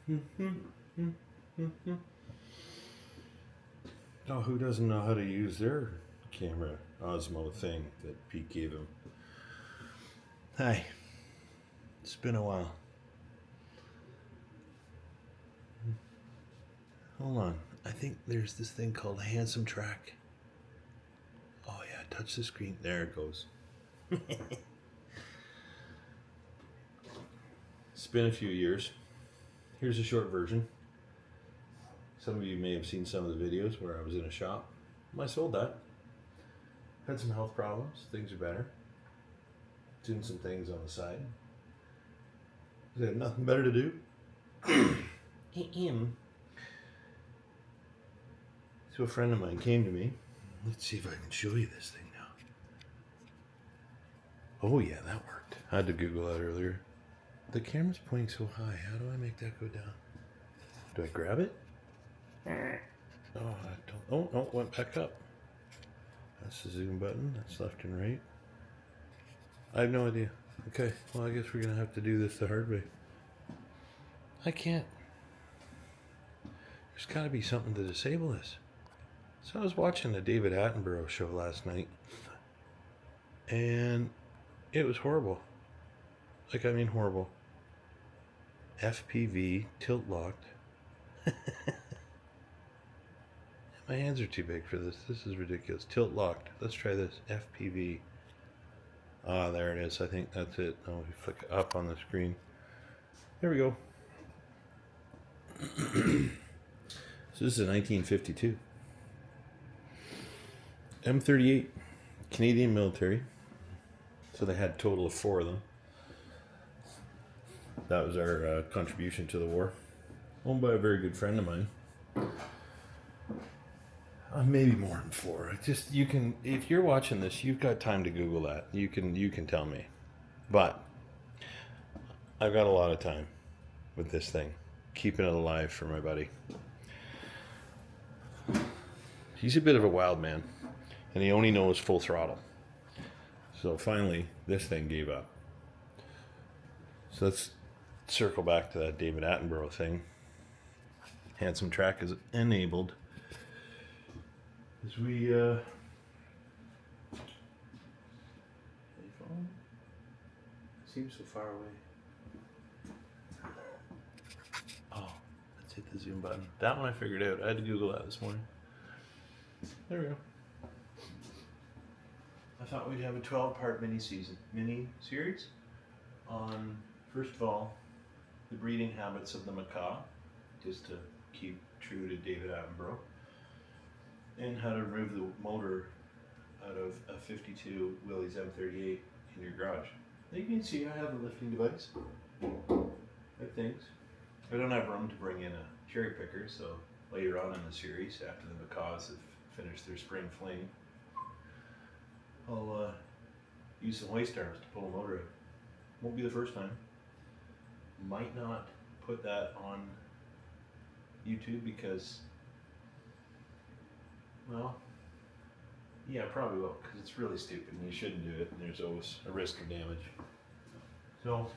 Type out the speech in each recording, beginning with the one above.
Oh, who doesn't know how to use their camera Osmo thing that Pete gave him? Hi. It's been a while. Hold on. I think there's this thing called a handsome track. Oh yeah, touch the screen. There it goes. It's been a few years. Here's a short version. Some of you may have seen some of the videos where I was in a shop. I sold that. Had some health problems. Things are better. Doing some things on the side. I had nothing better to do. So a friend of mine came to me. Let's see if I can show you this thing now. Oh yeah, that worked. I had to Google that earlier. The camera's pointing so high. How do I make that go down? Do I grab it? Oh, I don't. Oh, no, went back up. That's the zoom button. That's left and right. I have no idea. Okay, well, I guess we're going to have to do this the hard way. I can't. There's got to be something to disable this. So I was watching the David Attenborough show last night, and it was horrible. Like, I mean horrible. FPV, tilt locked. My hands are too big for this. This is ridiculous. Tilt locked. Let's try this. FPV. Ah, there it is. I think that's it. Oh, we flick up on the screen. There we go. So this is a 1952 M38 Canadian military. So they had a total of 4 of them. That was our contribution to the war. Owned by a very good friend of mine. Maybe more than 4. Just you can, if you're watching this, you've got time to Google that. You can tell me, but I've got a lot of time with this thing, keeping it alive for my buddy. He's a bit of a wild man, and he only knows full throttle. So finally, this thing gave up. So let's circle back to that David Attenborough thing. Handsome track is enabled. As we seems so far away. Oh, let's hit the zoom button. That one I figured out. I had to Google that this morning. There we go. I thought we'd have a 12-part mini-series on, first of all, the breeding habits of the macaw, just to keep true to David Attenborough, and how to remove the motor out of a 52 Willys M38 in your garage. You can see I have a lifting device. That things. I don't have room to bring in a cherry picker, so later on in the series, after the macaws have finished their spring fling, I'll use some hoist arms to pull the motor out. Won't be the first time. Might not put that on YouTube because, well, yeah, probably will, because it's really stupid and you shouldn't do it, and there's always a risk of damage. So,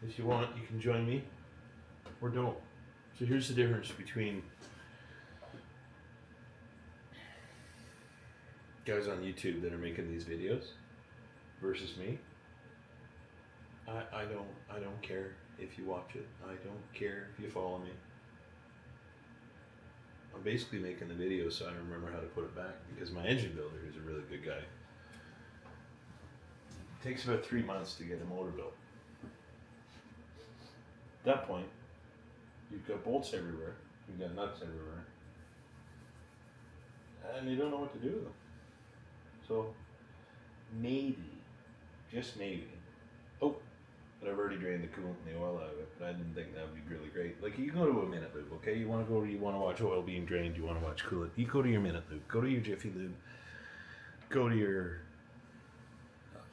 if you want, you can join me, or don't. So here's the difference between guys on YouTube that are making these videos versus me. I don't care if you watch it. I don't care if you follow me. I'm basically making the video so I remember how to put it back, because my engine builder is a really good guy. It takes about 3 months to get a motor built. At that point, you've got bolts everywhere, you've got nuts everywhere, and you don't know what to do with them. So maybe, just maybe, oh, but I've already drained the coolant and the oil out of it, but I didn't think that would be really great. Like, you go to a Minute Lube, okay? You want to watch oil being drained, you want to watch coolant, you go to your Minute Lube, go to your Jiffy Lube, go to your,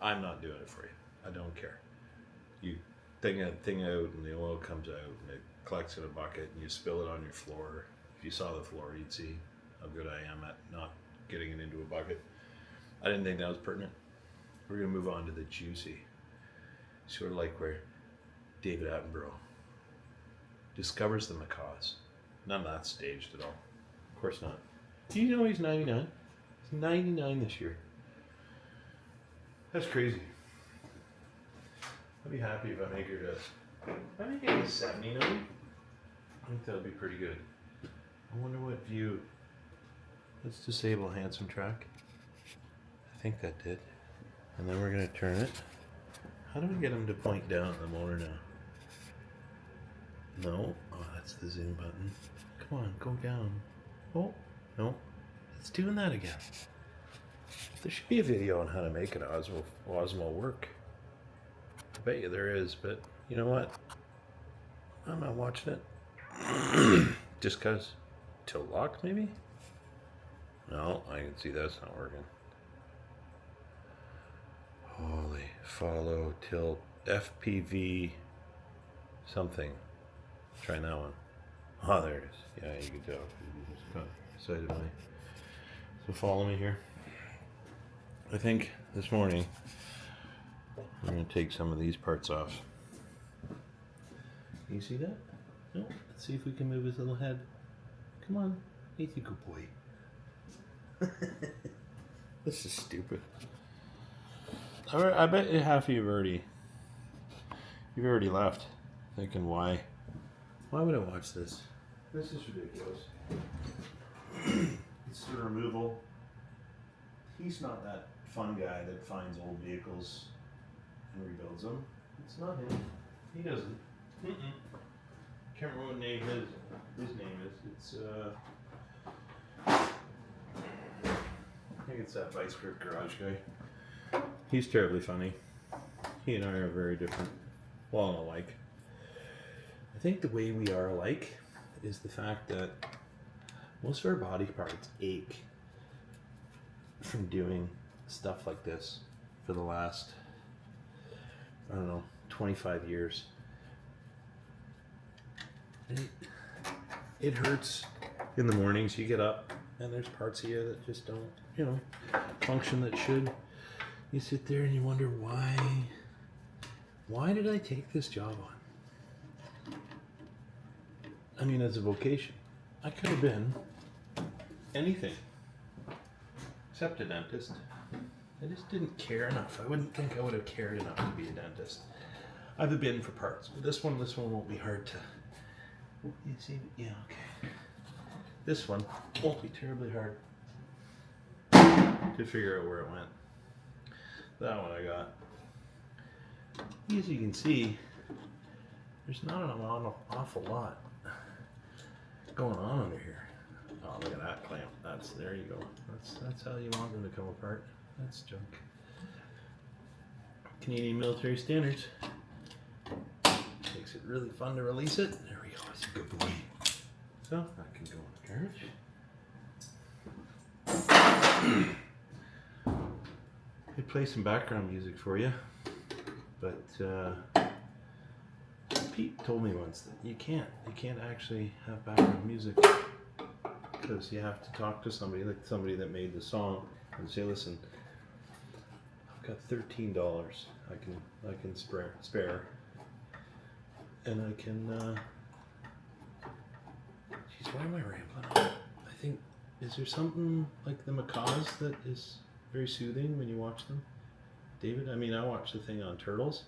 I'm not doing it for you. I don't care. You thing that thing out and the oil comes out and it collects in a bucket and you spill it on your floor. If you saw the floor, you'd see how good I am at not getting it into a bucket. I didn't think that was pertinent. We're going to move on to the juicy. Sort of like where David Attenborough discovers the macaws. None of that's staged at all. Of course not. Do you know he's 99? He's 99 this year. That's crazy. I'd be happy if I make her to, I make it to 79. I think that would be pretty good. I wonder what view. Let's disable handsome track. I think that did. And then we're going to turn it. How do we get him to point down at the motor now? No. Oh, that's the zoom button. Come on, go down. Oh, no. It's doing that again. There should be a video on how to make an Osmo work. I bet you there is, but you know what? I'm not watching it. Just cause. Tilt lock, maybe? No, I can see that's not working. Holy, follow, tilt, FPV, something. Try that one. Oh, there it is. Yeah, you can tell. You just got excited by. So follow me here. I think this morning I'm going to take some of these parts off. Can you see that? No. Let's see if we can move his little head. Come on. He's a good boy. This is stupid. I bet half of you've already left, thinking why would I watch this? This is ridiculous. It's the removal. He's not that fun guy that finds old vehicles and rebuilds them. It's not him. He doesn't. Can't remember what name his name is. It's I think it's that Vice Grip Garage guy. He's terribly funny. He and I are very different. Well, alike. I think the way we are alike is the fact that most of our body parts ache from doing stuff like this for the last, I don't know, 25 years. It hurts in the mornings. You get up and there's parts of you that just don't, function that should. You sit there and you wonder why did I take this job on? I mean, as a vocation, I could have been anything except a dentist. I just didn't care enough. I wouldn't think I would have cared enough to be a dentist. I've been for parts. But this one won't be hard to. You see? Yeah, okay. This one won't be terribly hard to figure out where it went. That one I got. As you can see, there's not an awful lot going on under here. Oh, look at that clamp. There you go. That's how you want them to come apart. That's junk. Canadian military standards. Makes it really fun to release it. There we go. It's a good boy. So that can go in the carriage. I'd play some background music for you, but Pete told me once that you can't actually have background music because you have to talk to somebody, like somebody that made the song, and say, listen, I've got $13 I can spare, and I can. Geez, why am I rambling on? I think, is there something like the macaws that is very soothing when you watch them, David? I mean, I watched the thing on turtles,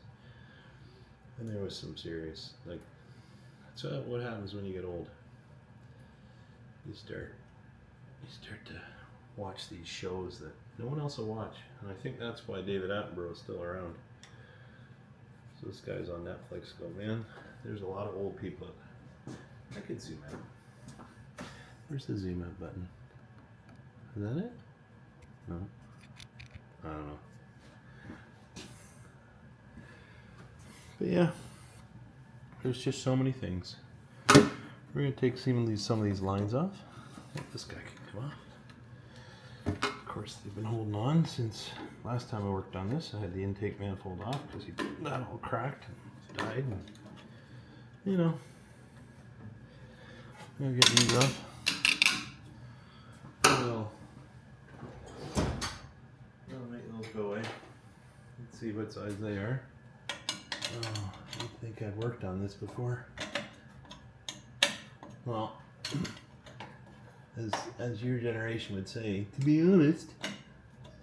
and there was some serious, like, so what happens when you get old? You start to watch these shows that no one else will watch, and I think that's why David Attenborough is still around. So this guy's on Netflix. Go, man, there's a lot of old people. I could zoom out. Where's the zoom out button? Is that it? No. I don't know. But yeah, there's just so many things. We're going to take some of these lines off. I think this guy can come off. Of course, they've been holding on since last time I worked on this. I had the intake manifold off because that all cracked and died. And, I'm going to get these off. I'll make those go away. Let's see what size they are. Oh, I think I've worked on this before. Well, as your generation would say, to be honest,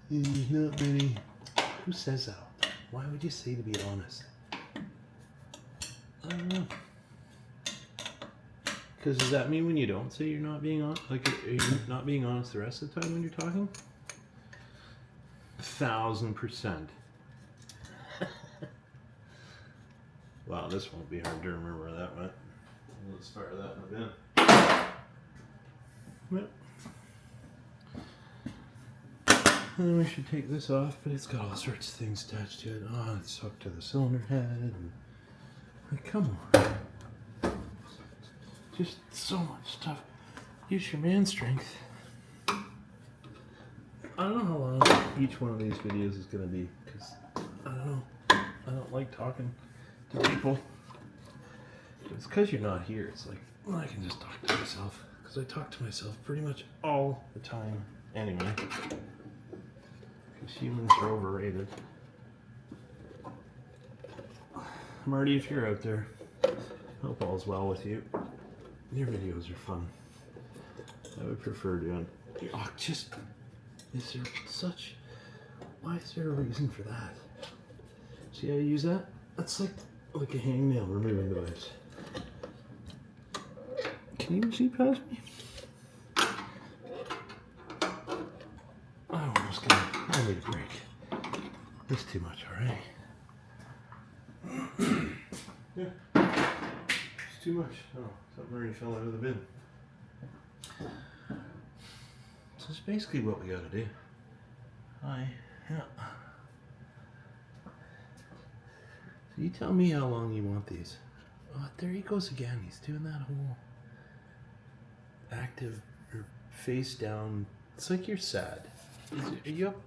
there's not many. Who says that? Why would you say to be honest? I don't know. Because does that mean when you don't say you're not being honest? Like, are you not being honest the rest of the time when you're talking? 1,000%. Wow, this won't be hard to remember where that went. Let's fire that in the bin. Well, and then we should take this off, but it's got all sorts of things attached to it. Oh, it's hooked to the cylinder head. And, like, come on. Just so much stuff. Use your man strength. I don't know how long each one of these videos is going to be, because I don't know. I don't like talking to people. It's because you're not here. It's like, well, I can just talk to myself, because I talk to myself pretty much all the time anyway. Because humans are overrated. Marty, if you're out there, hope all's well with you. Your videos are fun. I would prefer doing. Oh, just. Is there such. Why is there a reason for that? See how you use that? That's like a hangnail removing device. Can you see past me? I almost got. I need a break. That's too much, alright? Yeah. It's too much. Oh, something already fell out of the bin. So it's basically what we gotta do. Yeah. So you tell me how long you want these. Oh, there he goes again. He's doing that whole active or face down. It's like you're sad. Are you up?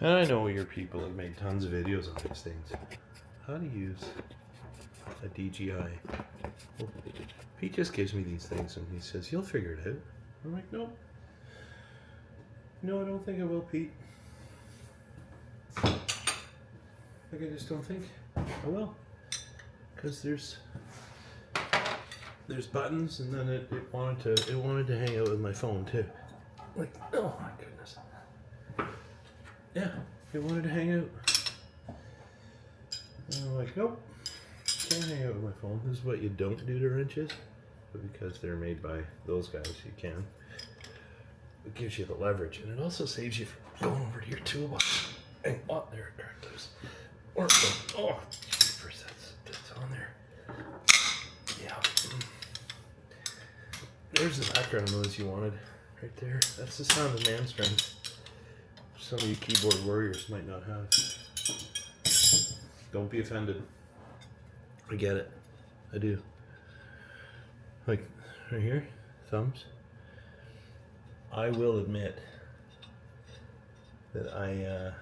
And I know your people have made tons of videos on these things. How to use a DJI. Well, Pete just gives me these things and he says, you'll figure it out. I'm like, no. No, I don't think I will, Pete. Like, I just don't think I will. Because there's buttons, and then it wanted to hang out with my phone too. Like, oh my goodness. Yeah, it wanted to hang out. And I'm like, nope, can't hang out with my phone. This is what you don't do to wrenches, but because they're made by those guys, you can. It gives you the leverage, and it also saves you from going over to your toolbox. And oh, there it cracked loose. Or oh, first that's on there. Yeah. There's the background noise you wanted, right there. That's the sound of man strength. Some of you keyboard warriors might not have. Don't be offended. I get it. I do. Like, right here, thumbs. I will admit that I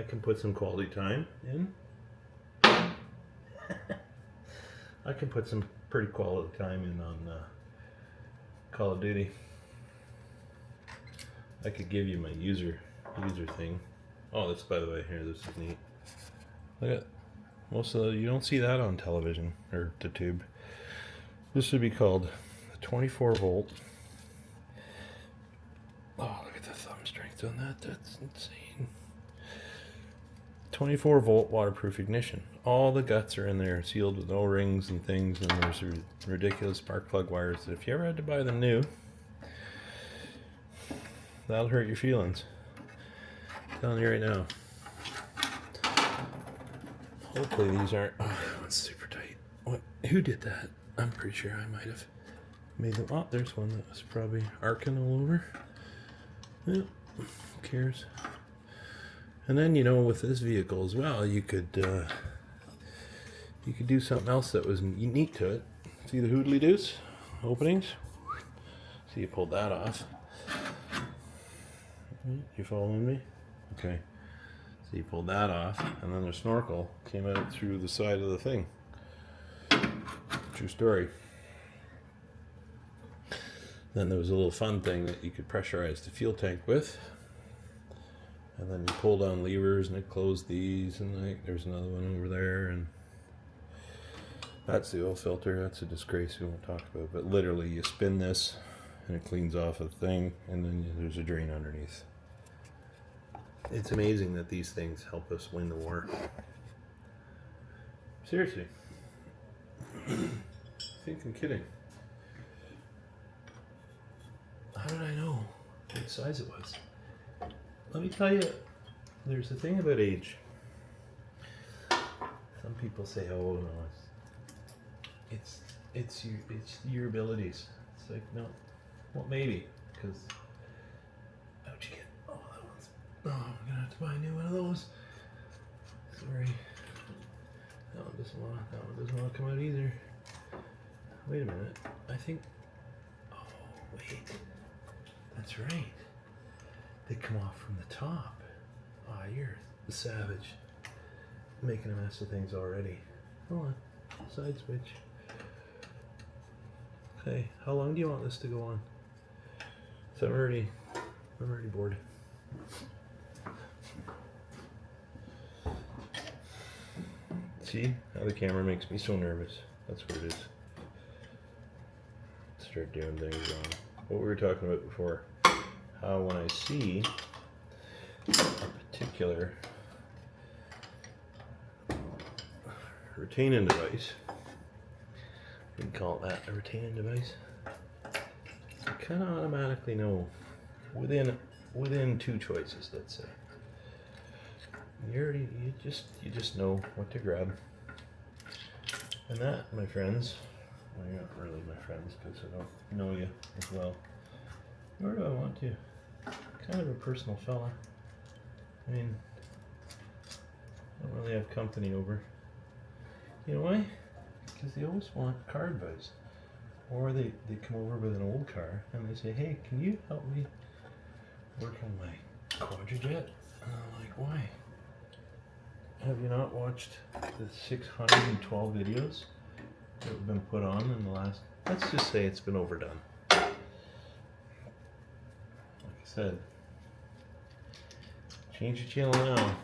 can put some quality time in. I can put some pretty quality time in on Call of Duty. I could give you my user thing. Oh, this, by the way, here, this is neat. Look at most of the, you don't see that on television or the tube. This would be called the 24 volt. Oh, look at the thumb strength on that. That's insane. 24 volt waterproof ignition. All the guts are in there, sealed with O-rings and things, and there's ridiculous spark plug wires that if you ever had to buy them new, that'll hurt your feelings. I'm telling you right now. Hopefully these aren't. Oh, that one's super tight. What? Who did that? I'm pretty sure I might have made them. Oh, there's one that was probably arcing all over. Yeah, who cares? And then, you know, with this vehicle as well, you could do something else that was unique to it. See the hoodly doos openings? See, you pulled that off. You following me? Okay. So you pulled that off, and then the snorkel came out through the side of the thing. True story. Then there was a little fun thing that you could pressurize the fuel tank with. And then you pull down levers and it closed these, and like there's another one over there, and That's the oil filter. That's a disgrace we won't talk about. But literally, you spin this, and it cleans off a thing, and then there's a drain underneath. It's amazing that these things help us win the war. Seriously. I think I'm kidding. How did I know what size it was? Let me tell you, there's a thing about age. Some people say, "Oh no, it's your abilities." It's like, no, well maybe, because how'd you get? Oh, that one's. Oh, I'm gonna have to buy a new one of those. Sorry, that one doesn't want to come out either. Wait a minute, I think. Oh wait, that's right. They come off from the top. Ah, you're the savage. Making a mess of things already. Hold on. Side switch. Okay, how long do you want this to go on? So I'm already bored. See how the camera makes me so nervous? That's what it is. Start doing things wrong. What we were talking about before. How when I see a particular retaining device, we can call it that, a retaining device, you kind of automatically know within two choices, let's say. You just know what to grab. And that, my friends, well, you're not really my friends because I don't know you as well, nor do I want to. Kind of a personal fella. I mean, I don't really have company over. You know why? Because they always want car advice. Or they come over with an old car and they say, "Hey, can you help me work on my quadrijet?" And I'm like, "Why? Have you not watched the 612 videos that have been put on in the last..." Let's just say it's been overdone. Like I said, change your channel now.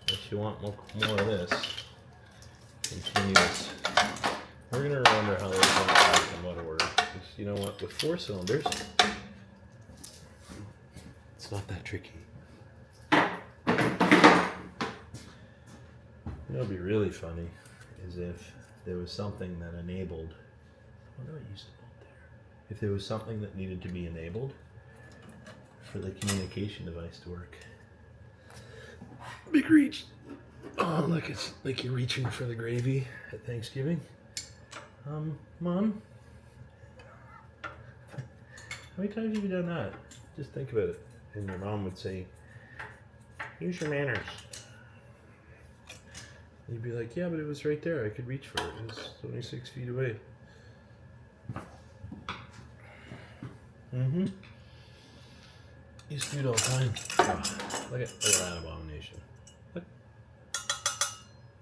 If you want more of this, continue this. We're going to remember how those ones come out of order. Because you know what, with 4 cylinders, it's not that tricky. You know, what'd be really funny is if there was something that enabled, what do I used to put there? If there was something that needed to be enabled for the communication device to work. Big reach. Oh, look, it's like you're reaching for the gravy at Thanksgiving. Mom? How many times have you done that? Just think about it. And your mom would say, "Use your manners." You'd be like, "Yeah, but it was right there. I could reach for it. It was only 6 feet away." Mm-hmm. Used to do it all the time. Oh, look at that abomination. Look.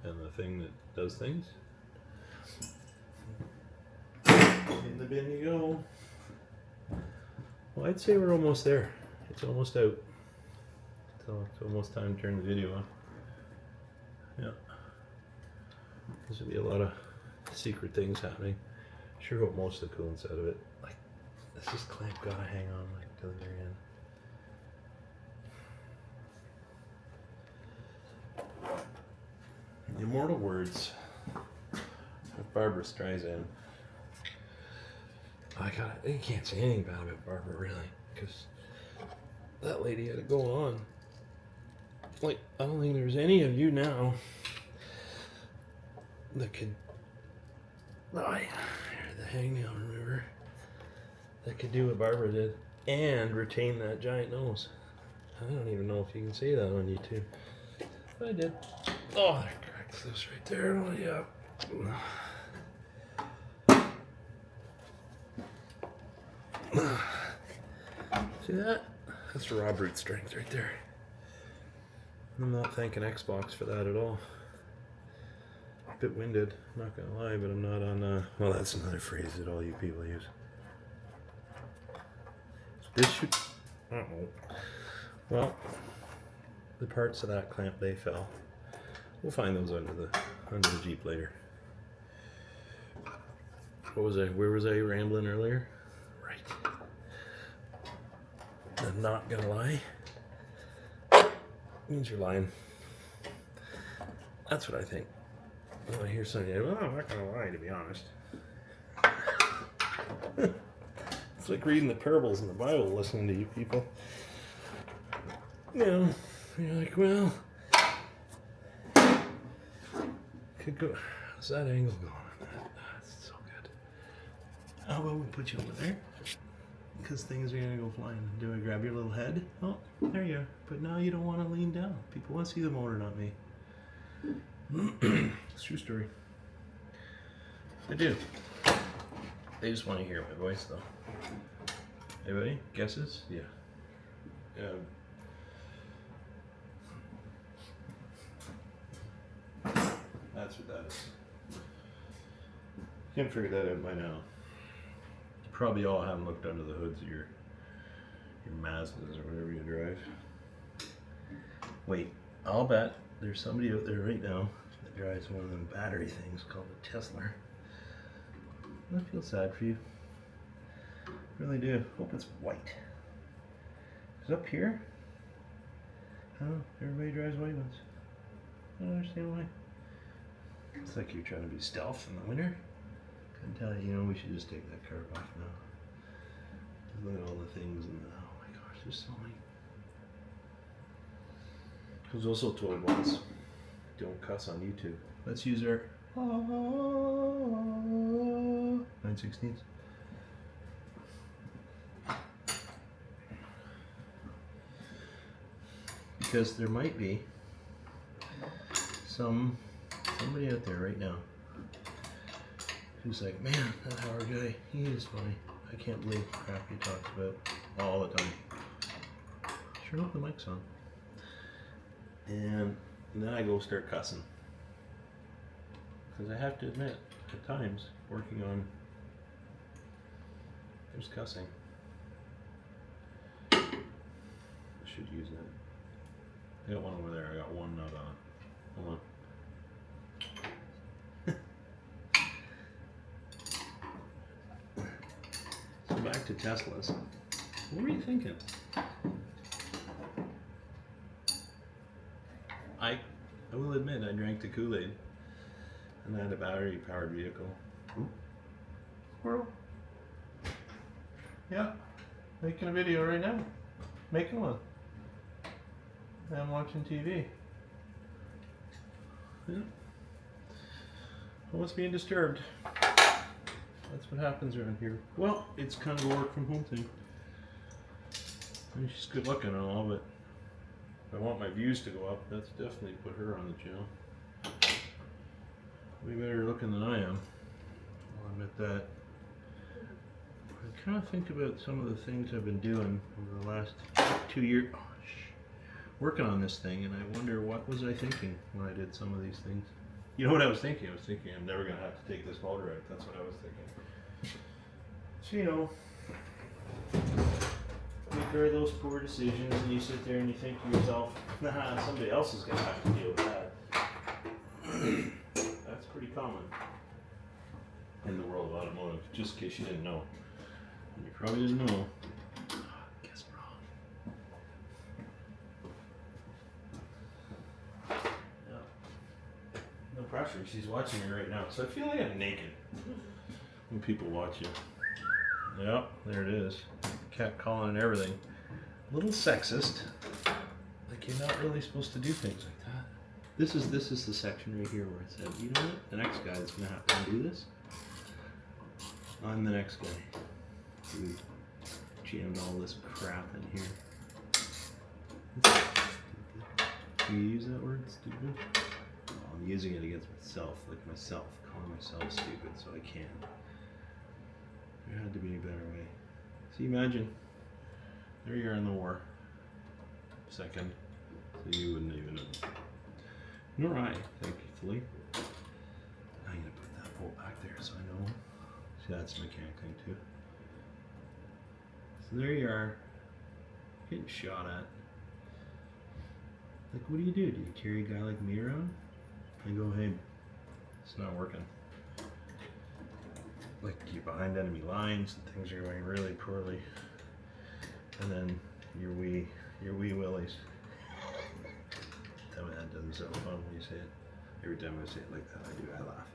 And the thing that does things. In the bin you go. Well, I'd say we're almost there. It's almost out. So it's almost time to turn the video on. Yeah. There's gonna be a lot of secret things happening. Sure hope most of the coolant's out of it. Like, this clamp gotta hang on like till the very end. The immortal words of Barbara Streisand. You can't say anything bad about Barbara, really, because that lady had it going on. Like, I don't think there's any of you now that could, the hangnail remover, that could do what Barbara did and retain that giant nose. I don't even know if you can say that on YouTube. But I did. Oh, there cracks loose right there. Oh, yeah. See that? That's raw brute strength right there. I'm not thanking Xbox for that at all. A bit winded, not gonna lie, but I'm not on, well, that's another phrase that all you people use. This should, well, the parts of that clamp, they fell. We'll find those under the Jeep later. Where was I rambling earlier? Right. I'm not gonna lie. Means you're lying. That's what I think. When I hear something, well, I'm not gonna lie, to be honest. It's like reading the parables in the Bible, listening to you people. You know, you're like, well, could go. How's that angle going on that? That's so good. How about we put you over there? Because things are gonna go flying. Do I grab your little head? Oh, there you are. But now you don't want to lean down. People want to see the motor, not me. It's a true story. I do. They just want to hear my voice, though. Anybody? Guesses? Yeah. Yeah. That's what that is. You can figure that out by now. You probably all haven't looked under the hoods of your Mazdas or whatever you drive. Wait, I'll bet there's somebody out there right now that drives one of them battery things called a Tesla. I feel sad for you. I really do. Hope it's white. Because up here, I don't know, everybody drives white ones. I don't understand why. It's like you're trying to be stealth in the winter. Couldn't tell you, we should just take that curve off now. Look at all the things and oh my gosh, there's so many. I was also told once, don't cuss on YouTube. Let's use our 9/16. Because there might be somebody out there right now who's like, man, that Howard guy, he is funny. I can't believe the crap he talks about all the time. Sure hope the mic's on. And then I go start cussing. Because I have to admit, at times, working on, there's cussing. I should use that. I got one over there, I got one not on. Hold on. So back to Teslas. What were you thinking? I will admit I drank the Kool-Aid and I had a battery powered vehicle. Ooh. Squirrel. Yeah, making a video right now. Making one. I'm watching TV. Yeah. Almost being disturbed. That's what happens around here. Well, it's kind of a work from home thing. I mean, she's good looking and all, but if I want my views to go up, that's definitely put her on the channel. Way better looking than I am. I'll admit that. I kind of think about some of the things I've been doing over the last 2 years. Oh, working on this thing, and I wonder what was I thinking when I did some of these things. You know what I was thinking? I was thinking I'm never going to have to take this motor out. That's what I was thinking. So, make are those poor decisions, and you sit there and you think to yourself, nah, somebody else is going to have to deal with that. That's pretty common in the world of automotive, just in case you didn't know. And you probably didn't know. Guess wrong. Yeah. No pressure, she's watching me right now, so I feel like I'm naked when people watch you. Yep, there it is. Cat calling and everything. A little sexist. Like you're not really supposed to do things like that. This is the section right here where it said, you know what? The next guy that's gonna have to do this. I'm the next guy who jammed all this crap in here. Can you use that word, stupid? Oh, I'm using it against myself, calling myself stupid, so I can. There had to be a better way. So you imagine, there you are in the war. Second, so you wouldn't even know. Nor I, thankfully. I'm gonna put that bolt back there so I know. See, that's a mechanic thing too. So there you are, getting shot at. Like, what do? Do you carry a guy like me around? I go, hey, it's not working. like you're behind enemy lines and things are going really poorly. And then your wee Willys. Tell me that doesn't sound fun when you say it. Every time I say it like that, I laugh.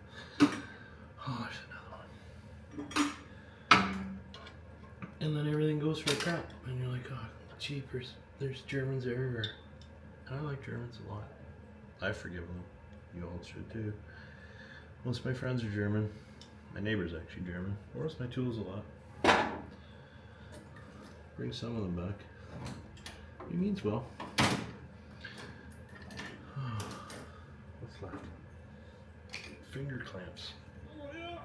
Oh, there's another one. And then everything goes for crap. And you're like, oh, jeepers, there's Germans everywhere. And I like Germans a lot. I forgive them. You all should too. Most of my friends are German. My neighbor's actually German. Borrows my tools a lot. Bring some of them back. He means well. What's left? Finger clamps. Oh yeah.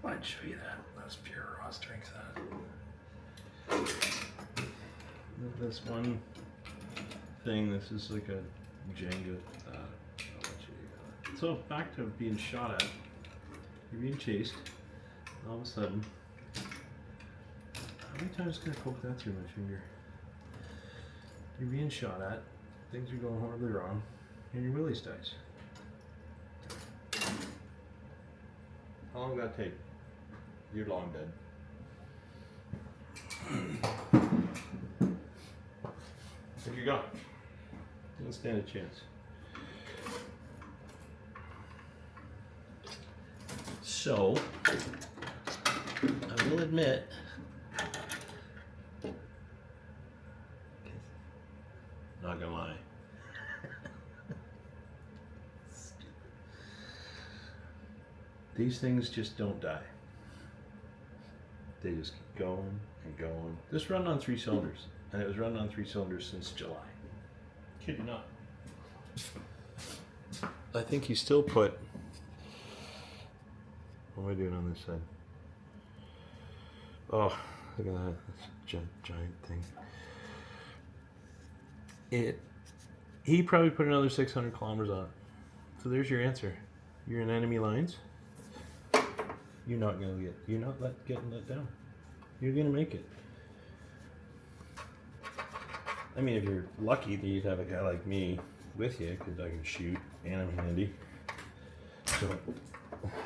I'd show you that. That's pure raw strength. That. This one thing. This is like a Jenga. So back to being shot at. You're being chased. All of a sudden. How many times can I poke that through my finger? You're being shot at. Things are going horribly wrong. And your Willys dies. How long did that take? You're long dead. There you go. Don't stand a chance. So, I will admit, not gonna lie, these things just don't die. They just keep going and going. This run on 3 cylinders, and it was run on 3 cylinders since July. Kid you not. I think he still put. What am I doing on this side? Oh, look at that. That's a giant thing. He probably put another 600 kilometers on it. So there's your answer. You're in enemy lines. You're not getting let down. You're gonna make it. I mean, if you're lucky that you'd have a guy like me with you, because I can shoot and I'm handy. So.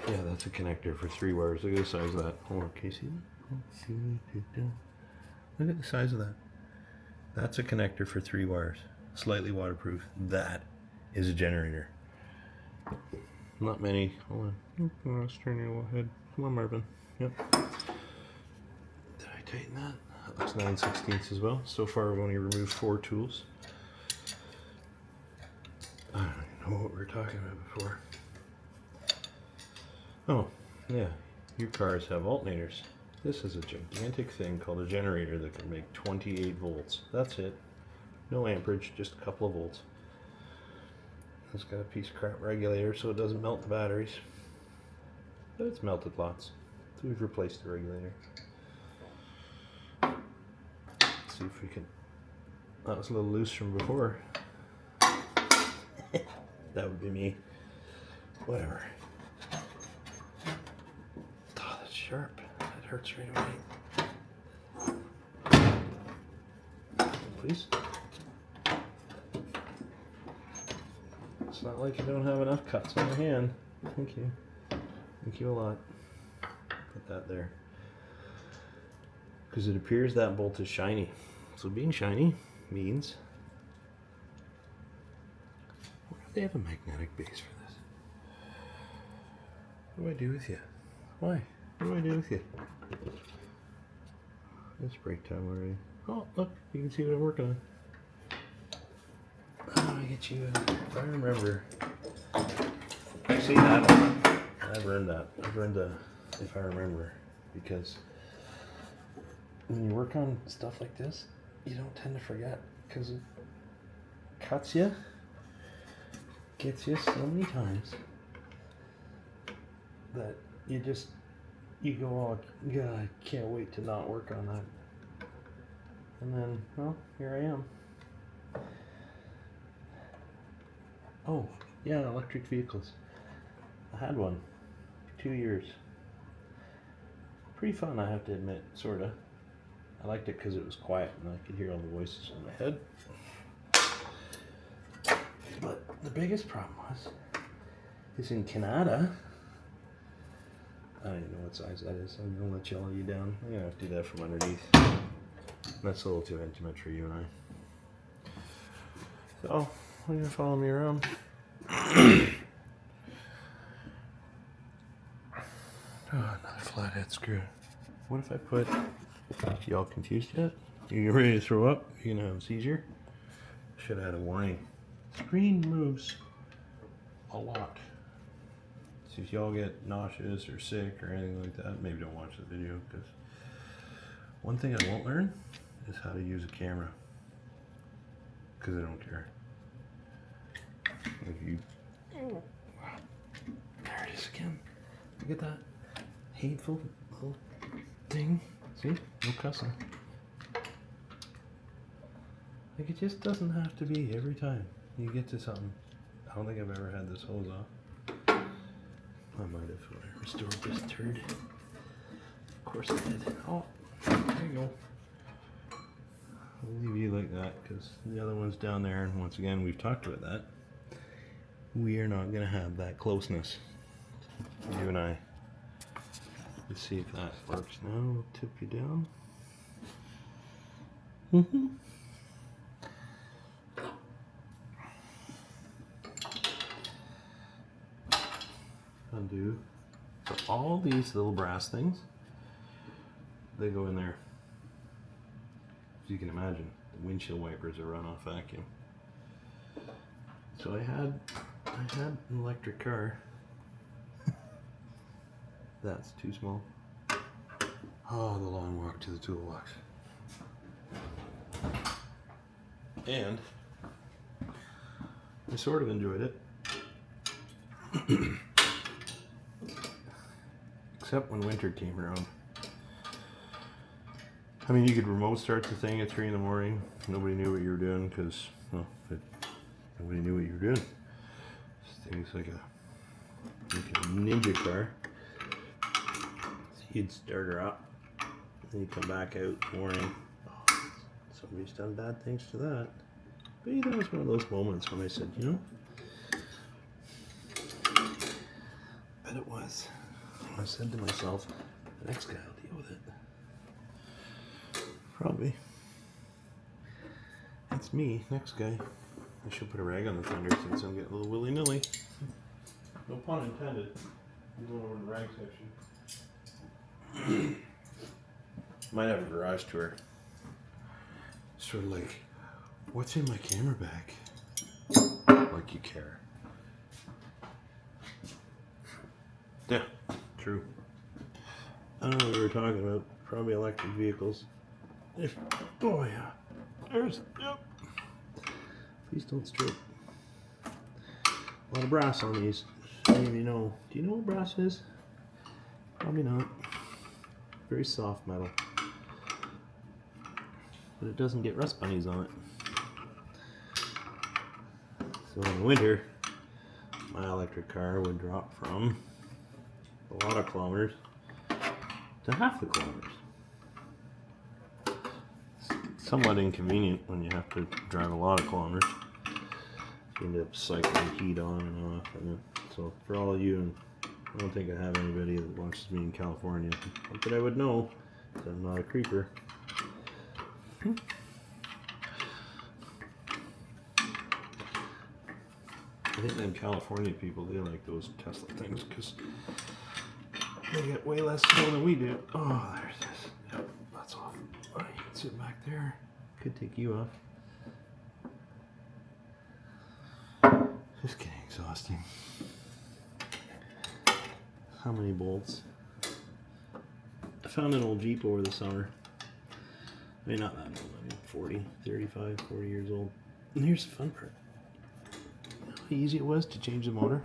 Yeah, that's a connector for 3 wires. Look at the size of that. Hold on, can you see that? Look at the size of that. That's a connector for 3 wires. Slightly waterproof. That is a generator. Not many. Hold on. Let's turn your head. Come on, Marvin. Yep. Did I tighten that? That looks 9/16 as well. So far, I've only removed 4 tools. I don't even know what we were talking about before. Oh, yeah, your cars have alternators. This is a gigantic thing called a generator that can make 28 volts. That's it. No amperage, just a couple of volts. It's got a piece of crap regulator so it doesn't melt the batteries. But it's melted lots. So we've replaced the regulator. Let's see if we can. That was a little loose from before. That would be me. Whatever. Sharp. That hurts right away. Please. It's not like you don't have enough cuts on your hand. Thank you. Thank you a lot. Put that there. Because it appears that bolt is shiny. So being shiny means. Why do they have a magnetic base for this? What do I do with you? Why? What do I do with you? It's break time already. Oh, look, you can see what I'm working on. How do I get you? If I remember. See that one? I've earned that. I've earned a if I remember. Because when you work on stuff like this, you don't tend to forget. Because it cuts you, gets you so many times that you go, oh, God, I can't wait to not work on that. And then, well, here I am. Oh, yeah, electric vehicles. I had one for 2 years. Pretty fun, I have to admit, sorta. I liked it because it was quiet and I could hear all the voices in my head. But the biggest problem is in Canada, I don't even know what size that is. I'm gonna let you all you down. I'm gonna have to do that from underneath. That's a little too intimate for you and I. So, you're gonna follow me around. Oh, another flathead screw. What if I put... Y'all confused yet? You ready to throw up? You're gonna have a seizure? Should have had a warning. Screen moves a lot. So if y'all get nauseous or sick or anything like that, maybe don't watch the video, because one thing I won't learn is how to use a camera, because I don't care. If you... There it is again. Look at that hateful little thing. See? No cussing. Like, it just doesn't have to be every time you get to something. I don't think I've ever had this hose off. I might have restored this turd. Of course I did. Oh, there you go. I'll leave you like that, because the other one's down there, and once again, we've talked about that. We are not going to have that closeness, you and I. Let's see if that works now. We'll tip you down. Undo. So all these little brass things, they go in there. As you can imagine, the windshield wipers are run off vacuum. So I had an electric car. That's too small. Oh, the long walk to the toolbox. And I sort of enjoyed it. Except when winter came around. I mean, you could remote start the thing at 3 in the morning. Nobody knew what you were doing, because, well, nobody knew what you were doing. This thing's like a ninja car. So you'd start her up, then you come back out in the morning. Oh, somebody's done bad things to that. But that was one of those moments when I said, you know, but it was. I said to myself, the next guy will deal with it. Probably. It's me, next guy. I should put a rag on the fender since I'm getting a little willy-nilly. No pun intended. I'm going over to the rag section. Might have a garage tour. Sort of like, what's in my camera bag? Like you care. Yeah, true. I don't know what we were talking about. Probably electric vehicles. Oh yeah. There's, yep. Please don't strip. A lot of brass on these. Maybe you know. Do you know what brass is? Probably not. Very soft metal. But it doesn't get rust bunnies on it. So in the winter, my electric car would drop from a lot of kilometers to half the kilometers. Somewhat inconvenient when you have to drive a lot of kilometers. You end up cycling heat on and off. And so for all of you, and I don't think I have anybody that watches me in California, not that I would know, because I'm not a creeper. I think them California people, they like those Tesla things because they get way less snow than we do. Oh, there's this. Yep, that's off. Oh, you can sit back there. Could take you off. Just getting exhausting. How many bolts? I found an old Jeep over the summer. I mean, not that old. I mean, 40, 35, 40 years old. And here's the fun part. You know how easy it was to change the motor?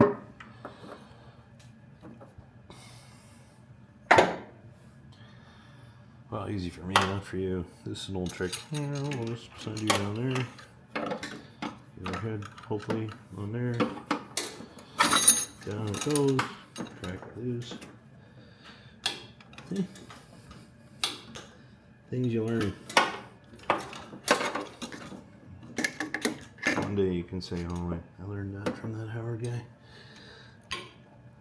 Well, easy for me, not for you. This is an old trick. We'll just send you down there. Get our head, hopefully, on there. Down it goes. Crack it loose. See? Things you learn. One day you can say, oh, I learned that from that Howard guy.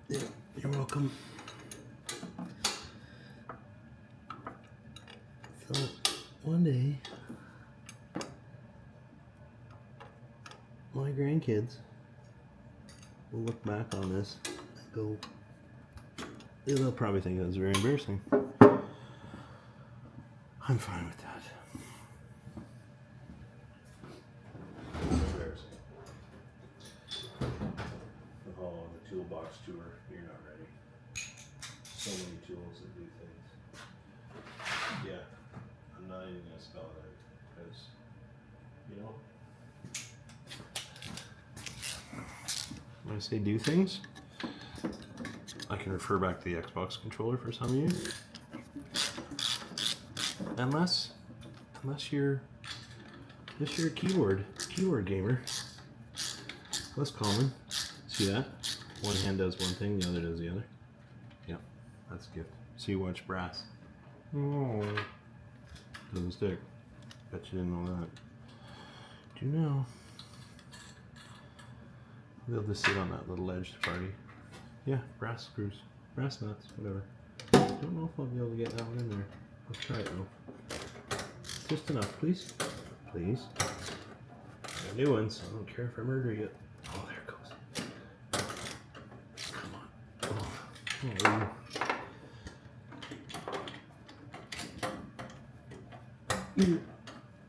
Yeah, you're welcome. So one day, my grandkids will look back on this and go, they'll probably think that's very embarrassing. I'm fine with that. Embarrassing. Oh, the toolbox tour, you're not ready. So many tools that do things. Yeah, I'm not even gonna spell it out because, you know, when I say do things, I can refer back to the Xbox controller for some of you. Unless you're a keyboard gamer. Less common. See that? One hand does one thing, the other does the other. Yep, that's a gift. See, watch brass. Oh, doesn't stick. Bet you didn't know that. Do you know? They'll just sit on that little edge to party. Yeah, brass screws, brass nuts, whatever. Don't know if I'll be able to get that one in there. Let's try it though. Just enough, please. Please. A new one, so I don't care if I murder you. Oh, there it goes. Come on. Oh.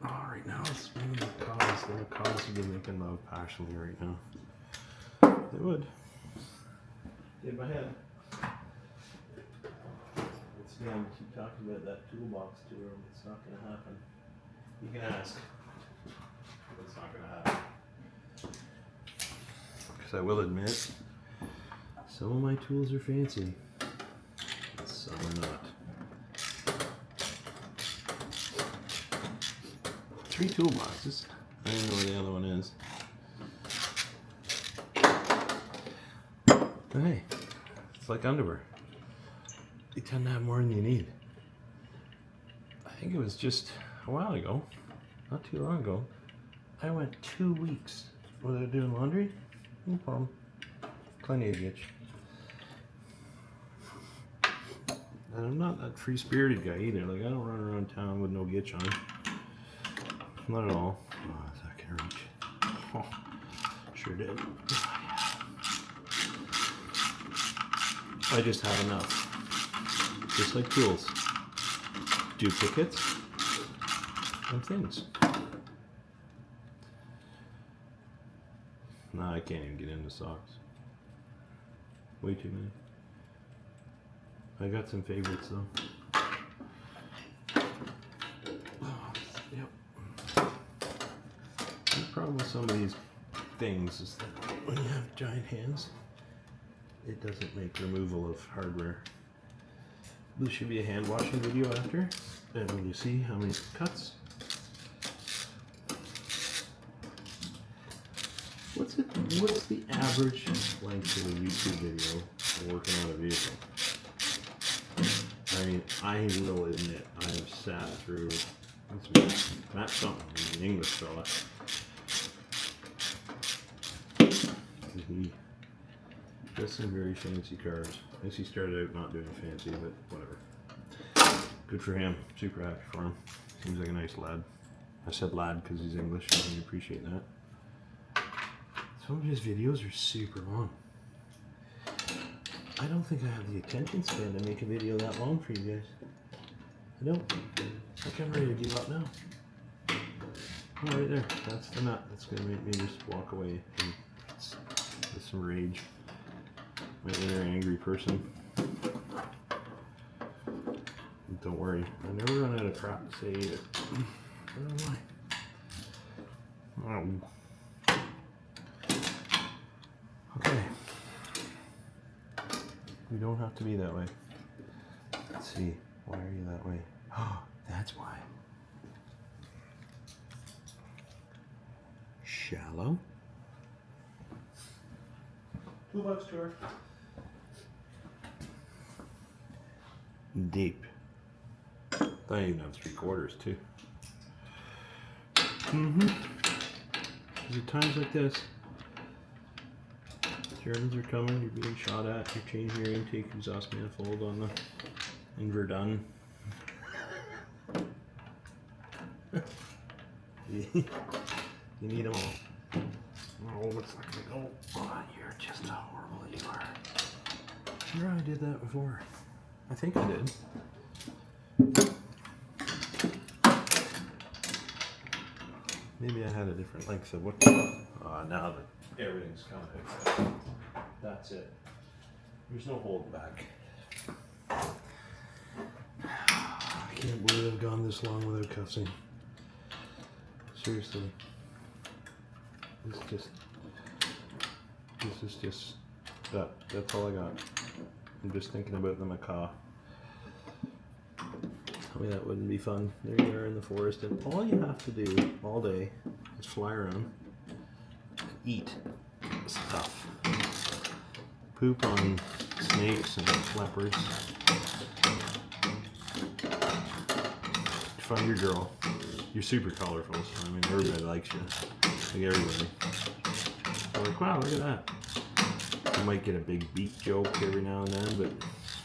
Oh, right now it's maybe the cause. The cause would be making love passionately right now. They would. In my head. Once again, keep talking about that toolbox tour. It's not going to happen. You can ask, but it's not going to happen. Because I will admit, some of my tools are fancy, some are not. 3 toolboxes. I don't know where the other one is. But hey, it's like underwear. You tend to have more than you need. I think it was just a while ago, not too long ago, I went 2 weeks without doing laundry. No problem. Plenty of itch. And I'm not that free-spirited guy either. Like, I don't run around town with no gitch on. Not at all. Oh, is that gonna reach? Oh, sure did. I just have enough. Just like tools. Duplicates and things. Nah, I can't even get into socks. Way too many. I got some favorites though. Oh, yep. The problem with some of these things is that when you have giant hands, it doesn't make removal of hardware. This should be a hand washing video after, and when you see how many cuts. What's the average length of a YouTube video for working on a vehicle? I mean, I will admit I have sat through Matt something, an English fella. He does some very fancy cars. I guess he started out not doing fancy, but whatever. Good for him. Super happy for him. Seems like a nice lad. I said lad because he's English. I really appreciate that. Some of his videos are super long. I don't think I have the attention span to make a video that long for you guys. I don't. I think I'm ready to give up now. Oh, right there. That's the nut. That's going to make me just walk away with some rage. My inner angry person. Don't worry. I never run out of crap to say either. I don't know why. Oh. Okay. We don't have to be that way. Let's see. Why are you that way? Oh, that's why. Shallow. Toolbox tour. Deep. I even have 3/4 too. There's at times like this. Germans are coming, you're being shot at, you're changing your intake exhaust manifold on the Inverdun. You need them all. Oh, it's not gonna go. Oh, you're just how horrible you are. Sure, I did that before. I think I did. Maybe I had a different length of what. Now that everything's kind of. That's it. There's no holding back. I can't believe I've gone this long without cussing. Seriously. This is just that's all I got. I'm just thinking about the macaw. Tell me that wouldn't be fun. There you are in the forest, and all you have to do all day is fly around, eat stuff, poop on snakes and leopards, find your girl. You're super colorful, so I mean everybody likes you. Like everybody. They're like, wow, look at that. You might get a big beak joke every now and then, but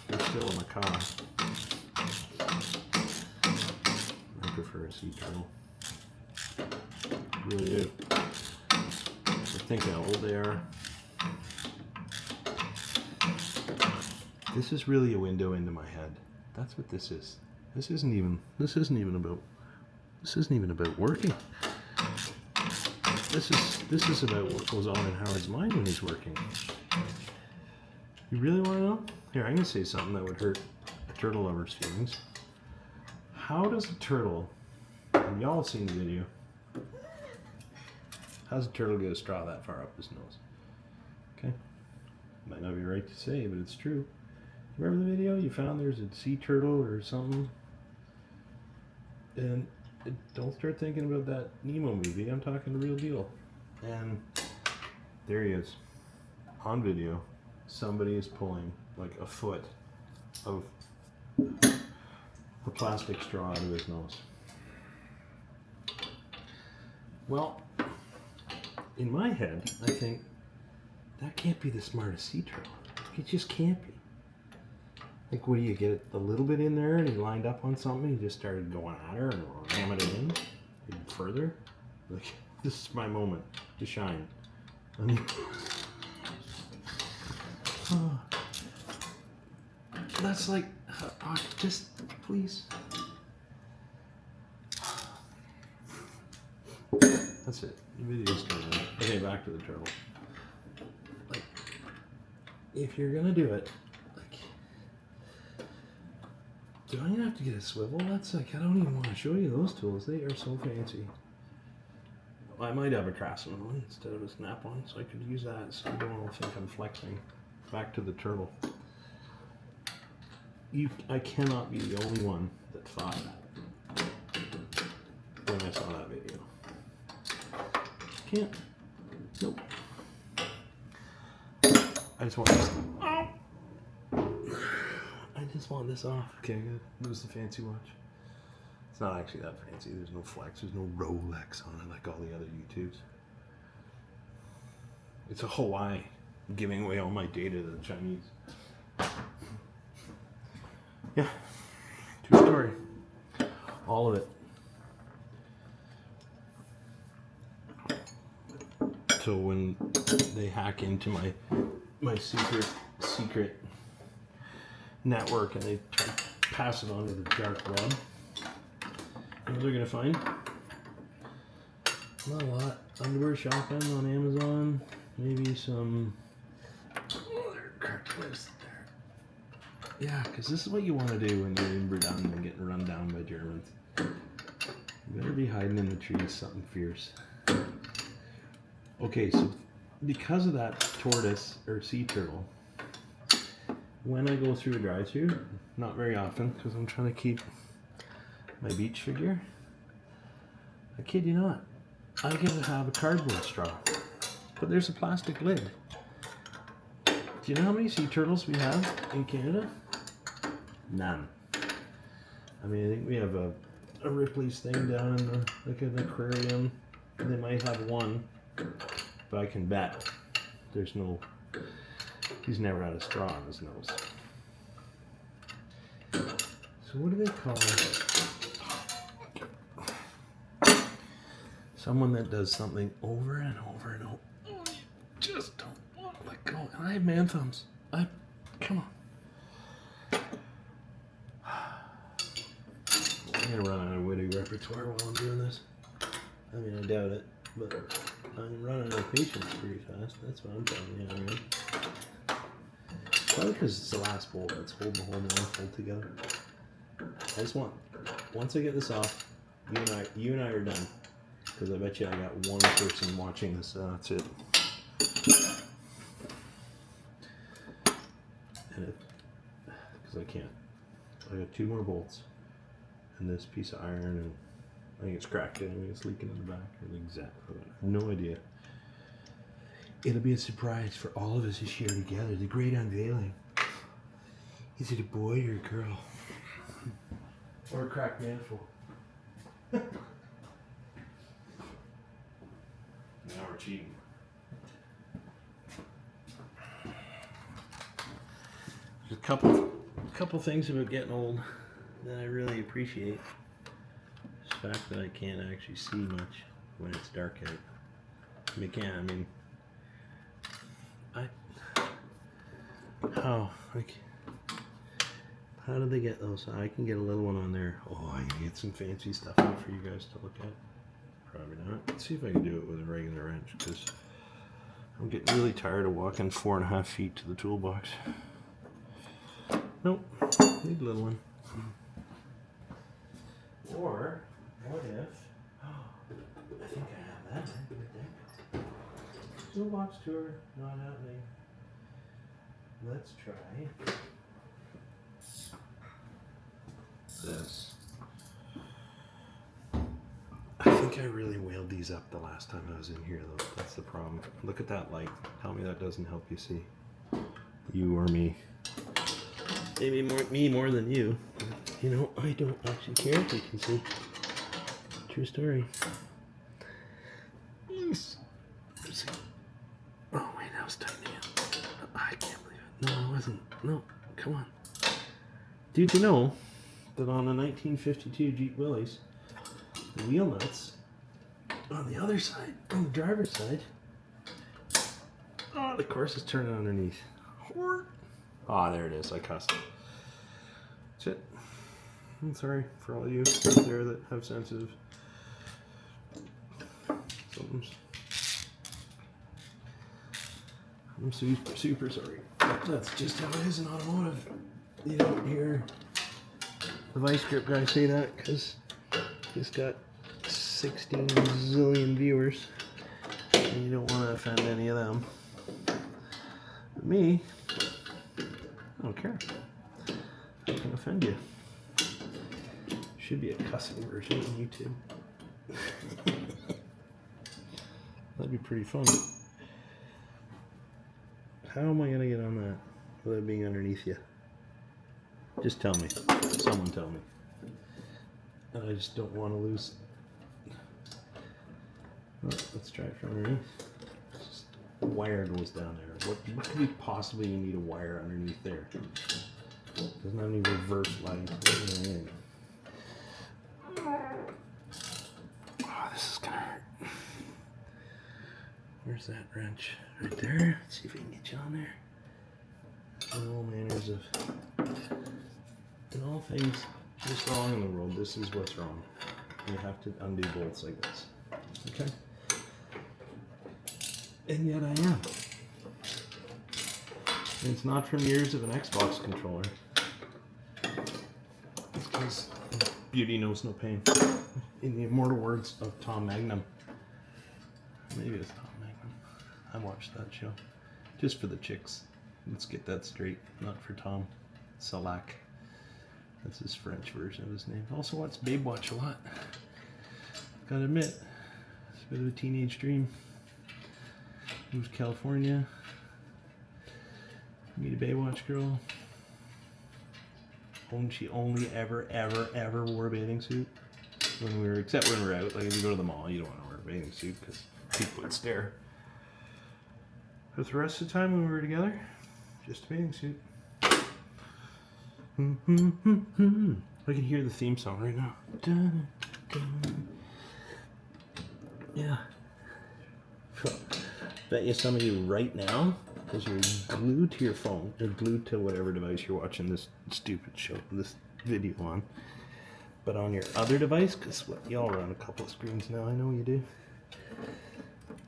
you're still a macaw. I prefer a sea turtle. I really do. I think how old they are. This is really a window into my head. That's what this is. This isn't even about working. This is about what goes on in Howard's mind when he's working. You really want to know? Here, I'm going to say something that would hurt a turtle lover's feelings. How does a turtle, and y'all have seen the video, how does a turtle get a straw that far up his nose? Okay? Might not be right to say, but it's true. Remember the video? You found there's a sea turtle or something? And don't start thinking about that Nemo movie. I'm talking the real deal. And there he is. On video. Somebody is pulling like a foot of the plastic straw out of his nose. Well, in my head, I think that can't be the smartest sea turtle. It just can't be. Like, what do you get a little bit in there and he lined up on something and he just started going at her and ramming it in even further? Like, this is my moment to shine. I mean, that's like, just please. That's it. The video's done. Okay, back to the turtle. Like, if you're gonna do it, do I have to get a swivel? That's like, I don't even want to show you those tools. They are so fancy. I might have a Craftsman one instead of a Snap one, so I could use that so you don't all think I'm flexing. Back to the turtle. I cannot be the only one that thought that when I saw that video. Can't. Nope. I just want this. Oh! I just want this off. Okay, I'm gonna lose the fancy watch. It's not actually that fancy. There's no flex. There's no Rolex on it like all the other YouTubes. It's a Hawaii. I'm giving away all my data to the Chinese. Yeah. True story. All of it. So when they hack into my secret network and they try to pass it on to the dark web, what they're gonna find? Not a lot. Underwear shotgun on Amazon. Maybe some. Oh, there are cartoons there. Yeah, because this is what you want to do when you're in Verdun and getting run down by Germans. You better be hiding in the trees, something fierce. Okay, so because of that tortoise or sea turtle, when I go through a drive-thru, not very often because I'm trying to keep my beach figure, I kid you not, I get to have a cardboard straw, but there's a plastic lid. Do you know how many sea turtles we have in Canada? None. I mean, I think we have a Ripley's thing down in the aquarium, and they might have one, but I can bet there's no. He's never had a straw on his nose. So what do they call Someone that does something over and over and over. Oh, you just don't want to let go. And I have man thumbs. Come on. I'm gonna run out of witty repertoire while I'm doing this. I mean, I doubt it, but I'm running out of patience pretty fast. That's what I'm telling you, I mean. Probably because it's the last bowl that's holding the whole mouthful together. I just want, once I get this off, you and I are done. Because I bet you I got one person watching this, that's it. And because I can't. I got 2 more bolts. And this piece of iron, and I think it's cracked anyway, it's leaking in the back. Exactly. I have no idea. It'll be a surprise for all of us this year together. The great unveiling. Is it a boy or a girl? Or a cracked manful? Now we're cheating. There's a couple things about getting old that I really appreciate. The fact that I can't actually see much when it's dark out. I mean, how did they get those? I can get a little one on there. Oh, I can get some fancy stuff out for you guys to look at. Probably not. Let's see if I can do it with a regular wrench, because I'm getting really tired of walking 4.5 feet to the toolbox. Nope, need a little one. Or, what if, I think I have that. Toolbox tour, not happening. Let's try this. I think I really whaled these up the last time I was in here, though. That's the problem. Look at that light. Tell me that doesn't help you see. You or me. Maybe me more than you. You know, I don't actually care if you can see. True story. Yes. Oh wait, that was tiny. I can't believe it. No, it wasn't. No, come on. Did you know that on a 1952 Jeep Willys, the wheel nuts on the other side, on the driver's side, oh, the course is turning underneath. Ah, there it is. I cussed. That's it. I'm sorry for all you out there that have sensitive somethings. I'm super sorry. That's just how it is in automotive. You don't hear the vice grip guy say that because he's got 16 zillion viewers and you don't want to offend any of them. But me, I don't care. I can offend you. Should be a cussing version on YouTube. That'd be pretty fun. How am I gonna get on that without being underneath you? Just tell me. Someone tell me. And I just don't want to lose. Oh, let's try it from underneath. Just, the wire goes down there. What could we possibly need a wire underneath there? Doesn't have any reverse light. Oh, this is gonna hurt. Where's that wrench? Right there. Let's see if we can get you on there. All manners of, in all things just wrong in the world, this is what's wrong. You have to undo bolts like this. Okay? And yet I am. And it's not from years of an Xbox controller. It's because beauty knows no pain. In the immortal words of Tom Magnum. Maybe it's Tom Magnum. I watched that show. Just for the chicks. Let's get that straight. Not for Tom Selleck. That's his French version of his name. Also watch Babe Watch a lot. Gotta admit, it's a bit of a teenage dream. Moved to California. Meet a Baywatch girl. She only ever wore a bathing suit when we were, except when we were out. Like if you go to the mall, you don't want to wear a bathing suit because people would stare. But the rest of the time when we were together, just a bathing suit. I can hear the theme song right now. Dun, dun. Yeah. Bet you some of you right now, because you're glued to your phone, or glued to whatever device you're watching this stupid show, this video on. But on your other device, because y'all run a couple of screens now, I know you do.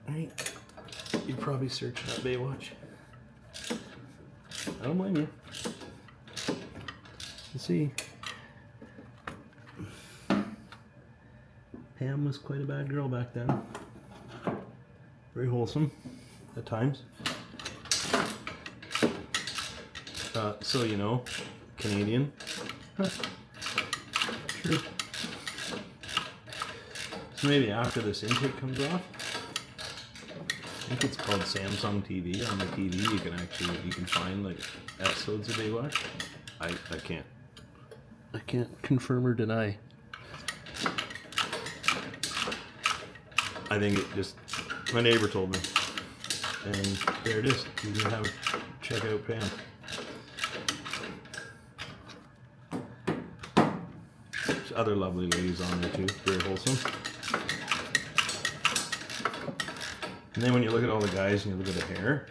Right? You're probably searching up Baywatch. I don't blame you. You see, Pam was quite a bad girl back then. Very wholesome at times. So you know, Canadian. Huh. True. So maybe after this intake comes off, I think it's called Samsung TV. On the TV, you can find like episodes of Baywatch. I can't confirm or deny. I think it just, my neighbor told me, and there it is. You can have check out Pam. There's other lovely ladies on there too, very wholesome. And then when you look at all the guys and you look at the hair,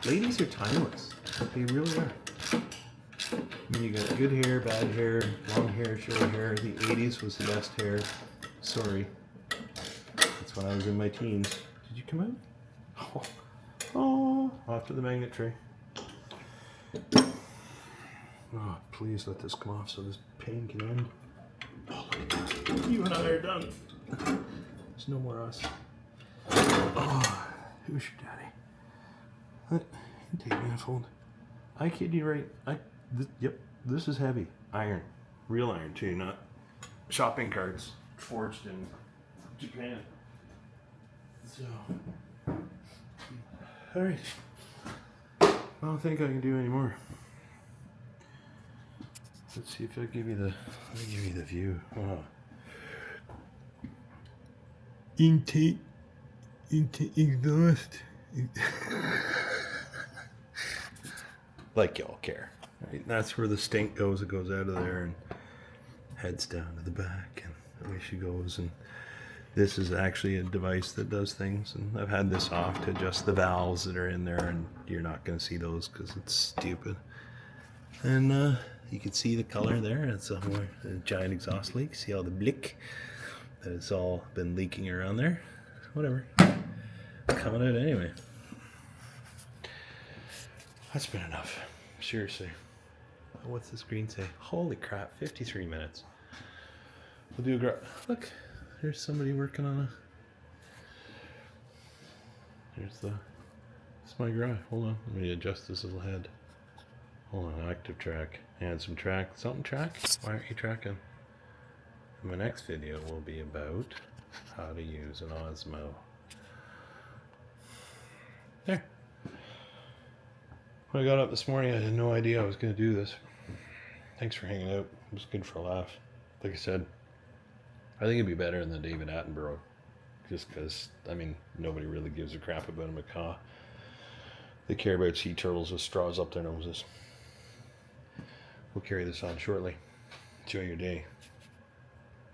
ladies are timeless. They really are. I mean, you got good hair, bad hair, long hair, short hair. The 80s was the best hair. Sorry. That's when I was in my teens. Did you come out? Oh, off to the magnet tray. Oh, please let this come off so this pain can end. Oh, you and I are done. There's no more us. Oh, who's your daddy? What? You take me unfold. I kid you right. Yep, this is heavy. Iron. Real iron too, not shopping carts forged in Japan. So, alright. I don't think I can do any more. Let's see if I give you the view. Oh. Intake exhaust. Like y'all care. Right? That's where the stink goes. It goes out of there and heads down to the back, and away she goes. And this is actually a device that does things. And I've had this off to adjust the valves that are in there, and you're not going to see those because it's stupid. And you can see the color there. It's a giant exhaust leak. See all the blick that it's all been leaking around there. Whatever. Coming out anyway. That's been enough. Seriously. What's the screen say? Holy crap, 53 minutes. We'll do look, there's somebody working on it's my garage. Hold on, let me adjust this little head. Hold on, active track. And some track. Something track? Why aren't you tracking? My next video will be about how to use an Osmo. There. When I got up this morning, I had no idea I was going to do this. Thanks for hanging out. It was good for a laugh. Like I said, I think it'd be better than David Attenborough. Just because, I mean, nobody really gives a crap about a macaw. They care about sea turtles with straws up their noses. We'll carry this on shortly. Enjoy your day.